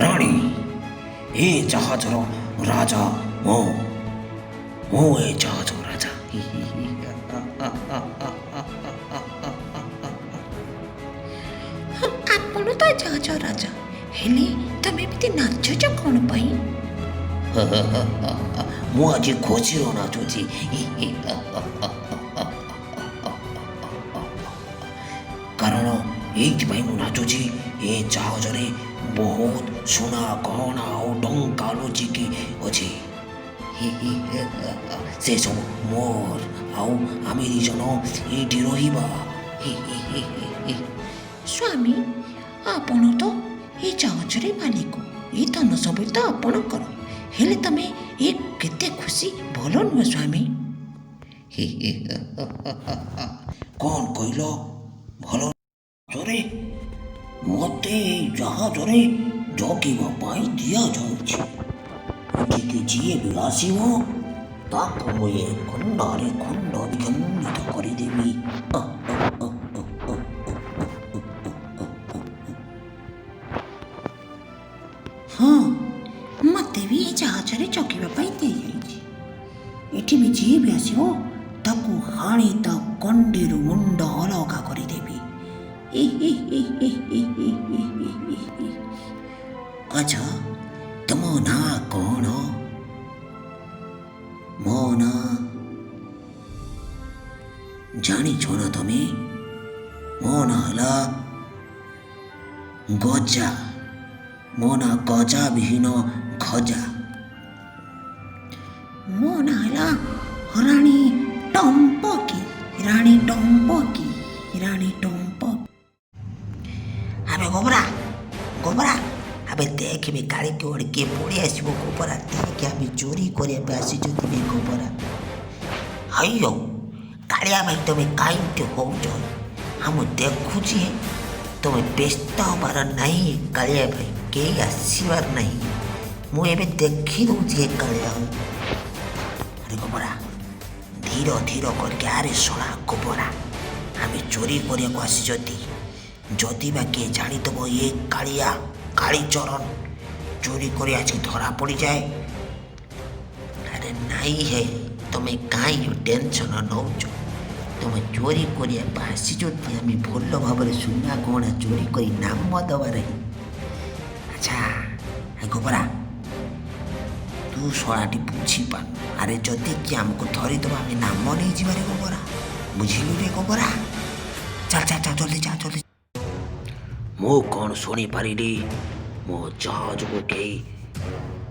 ରାଣୀ, ଏ ଜାହାଜର ରାଜା ମୁଁ। ମୁଁ ଏ ଜାହାଜର ରାଜା। ଆପଣ ତ ଜାହାଜ ରାଜା, ହେଲେ ତମେ ଏମିତି ନାଚୁଛ କ'ଣ ପାଇଁ? ମୁଁ ଆଜି ଖୁସିର ନାଚୁଛି। କାରଣ ଏଇଥିପାଇଁ ମୁଁ ନାଚୁଛି, ଏ ଜାହାଜରେ ବହୁତ ସୁନା ଗହଣା ଆଉ ଟଙ୍କା ଲୁଚିକି ଅଛି। ସେସବୁ ମୋର, ଆଉ ଆମେ ଦି ଜଣ ଏଇଠି ରହିବା। ସ୍ୱାମୀ, ଆପଣ ତ ଏ ଜାହାଜରେ ମାଲିକ, ଏ ଧନ ସବୁ ତ ଆପଣଙ୍କର, ହେଲେ ତମେ ଏ କେତେ ଖୁସି, ଭଲ ନୁହେଁ ସ୍ୱାମୀ? କ'ଣ କହିଲ? ଭଲ ଜାହାଜରେ? ମୋତେ ଏଇ ଜାହାଜରେ ଜଗିବା ପାଇଁ ଦିଆଯାଉଛି। ଏଠିକି ଯିଏ ବି ଆସିବ ତାକୁ ମୁଁ ଏ ଖଣ୍ଡାରେ ଖଣ୍ଡ ବିଖଣ୍ଡିତ କରିଦେବି। ହଁ, ମୋତେ ବି ଏ ଜାହାଜରେ ଜଗିବା ପାଇଁ ଦିଆଯାଇଛି। ଏଠି ବି ଯିଏ ବି ଆସିବ ତାକୁ ହାଣି ତା କଣ୍ଡିରୁ ମୁଣ୍ଡ ଅଲଗା କରିଦେବି। ଆଚ୍ଛା, ତମ ନାଁ କ'ଣ? ମୋ ନାଁ ଜାଣିଛ ନା ତମେ? ମୋ ନାଁ ହେଲା ଗଜା। ମୋ ନାଁ ଗଜା ବିହୀନ ଖଜା। ମୋ ନାଁ ହେଲା ରାଣୀ ଟମ୍ପକି, ରାଣୀ ଟମ୍ପକି, ରାଣୀ ଟମ୍ପକି। ଆବେ ଗୋବରା, ଗୋବରା, ଆବେ ଦେଖିବେ କାଳେ କୁଆଡ଼େ କିଏ ପଳେଇ ଆସିବ। ଗୋବରା ଦେଖେ, ଆମେ ଚୋରି କରିବା ପାଇଁ ଆସିଛୁ ତେବେ ଗୋବରା। ହଇଓ କାଳିଆ ଭାଇ, ତମେ କାହିଁକି ହଉଛ? ମୁଁ ଦେଖୁଛି ତମେ ବ୍ୟସ୍ତ ହବାର ନାହିଁ କାଳିଆ ଭାଇ, କେହି ଆସିବାର ନାହିଁ। ମୁଁ ଏବେ ଦେଖିଦେଉଛି କାଳିଆ ଭାଇ। ଆରେ ଗୋବରା, ଧୀର ଧୀର କରିକି, ଆରେ ଶଳା ଗୋବରା, ଆମେ ଚୋରି କରିବାକୁ ଆସିଛନ୍ତି। ଯଦି ବା କିଏ ଜାଣିଦେବ ଏ କାଳିଆ କାଳିଚରଣ ଚୋରି କରି ଆସି ଧରା ପଡ଼ିଯାଏ। ଆରେ ନାଇଁ ହେ, ତମେ କାହିଁକି ଟେନସନ୍ ନେଉଛ? ତମେ ଚୋରି କରିବା ପାଇଁ ଆସିଛନ୍ତି, ଆମେ ଭଲ ଭାବରେ ସୁନା ଗହଣା ଚୋରି କରି ନାମ ଦେବାରେ। ଆଚ୍ଛା ଗୋବରା, ତୁ ଶଳାଟି ବୁଝିପାରୁନୁ। ଆରେ ଯଦି କିଏ ଆମକୁ ଧରିଦେବ, ଆମେ ନାମ ନେଇଯିବାରେ ଗୋବରା, ବୁଝିଲୁ ରେ ଗୋବରା? ଚାଲ ଚାଲ ଚାଲ, ଜଲ୍ଦି ଚାଲ, ଜଲ୍ଦି। ମୁଁ କ'ଣ ଶୁଣିପାରିଲି, ମୋ ଜାହାଜକୁ କେହି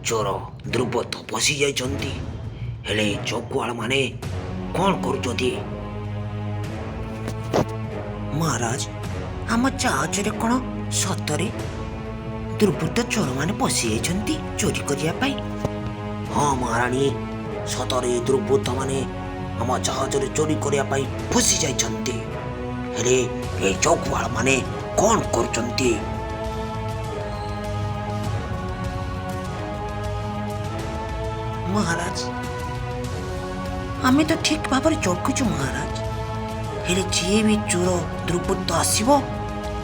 ଚୋର ଦୁର୍ବୃତ୍ତ ପଶି ଯାଇଛନ୍ତି। ହେଲେ ଚକୁଆଳ ମାନେ କ'ଣ କରୁଛନ୍ତି? ମହାରାଜ, ଆମ ଜାହାଜରେ କ'ଣ ସତରେ ଦୁର୍ବୃତ୍ତ ଚୋରମାନେ ପଶିଯାଇଛନ୍ତି ଚୋରି କରିବା ପାଇଁ? ହଁ ମହାରାଣୀ, ସତରେ ଦୁର୍ବୃତ୍ତମାନେ ଆମ ଜାହାଜରେ ଚୋରି କରିବା ପାଇଁ ପଶି ଯାଇଛନ୍ତି। ହେଲେ ଏ ଚକୁଆଳ ମାନେ କ'ଣ କରୁଛନ୍ତି? ମହାରାଜ, ଆମେ ତ ଠିକ୍ ଭାବରେ ଜଗୁଛୁ ମହାରାଜ, ହେଲେ ଯିଏ ବି ଚୋର ଦୁର୍ବୃତ୍ତ ଆସିବ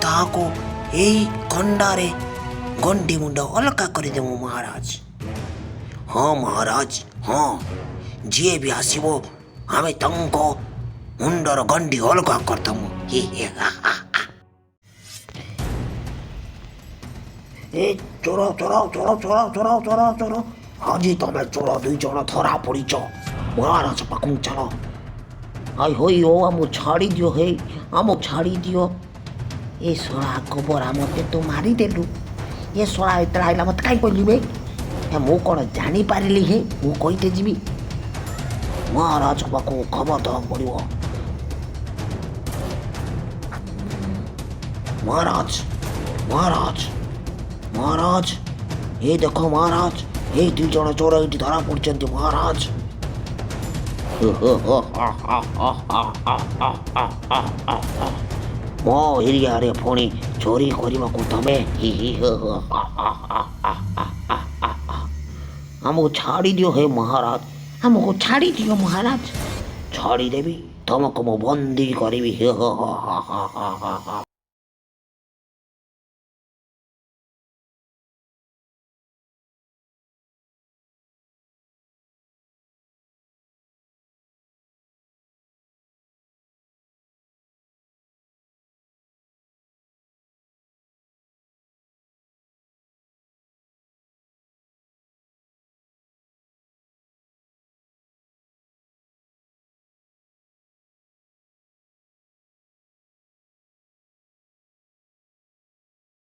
ତାହାକୁ ଏଇ ଖଣ୍ଡାରେ ଗଣ୍ଡି ମୁଣ୍ଡ ଅଲଗା କରିଦେବୁ ମହାରାଜ। ହଁ ମହାରାଜ, ହଁ, ଯିଏ ବି ଆସିବ ଆମେ ତାଙ୍କ ମୁଣ୍ଡର ଗଣ୍ଡି ଅଲଗା କରିଦେବୁ। ଏ ଚୋର ଚୋର ଚୋର ଚୋର ଚୋର ଚୋର ଚୋର, ଆଜି ତମେ ଚୋର ଦୁଇ ଜଣ ଧରା ପଡ଼ିଛ। ମହାରାଜ ପାଖକୁ ଚାଲ। ଆଇ ହୋଇ ଓ ଆମକୁ ଛାଡ଼ି ଦିଅ, ହେ ଆମକୁ ଛାଡ଼ି ଦିଅ। ଏ ଶଳା ଗୋବରା, ମୋତେ ତୁ ମାରିଦେଲୁ। ଏ ଶଳା ଏତେବେଳେ ଆଇଲା, ମୋତେ କାହିଁ କହିଲି ବେ? ମୁଁ କ'ଣ ଜାଣିପାରିଲି? ହେ ମୁଁ କହିତେ ଯିବି। ମହାରାଜ ପାଖକୁ ଖବର ଦେବାକୁ ପଡ଼ିବ। ମହାରାଜ, ମହାରାଜ, ମହାରାଜ, ଏ ଦେଖ ମହାରାଜ, ଏଇ ଦୁଇ ଜଣ ଚୋର ଏଇଠି ଧରା ପଡ଼ିଛନ୍ତି ମହାରାଜ। ମୋ ଏରିଆରେ ପୁଣି ଚୋରି କରିବାକୁ ତମେ? ଆମକୁ ଛାଡ଼ି ଦିଅ ହେ ମହାରାଜ, ଆମକୁ ଛାଡ଼ି ଦିଅ ମହାରାଜ। ଛାଡ଼ିଦେବି, ତମକୁ ମୁଁ ବନ୍ଦୀ କରିବି।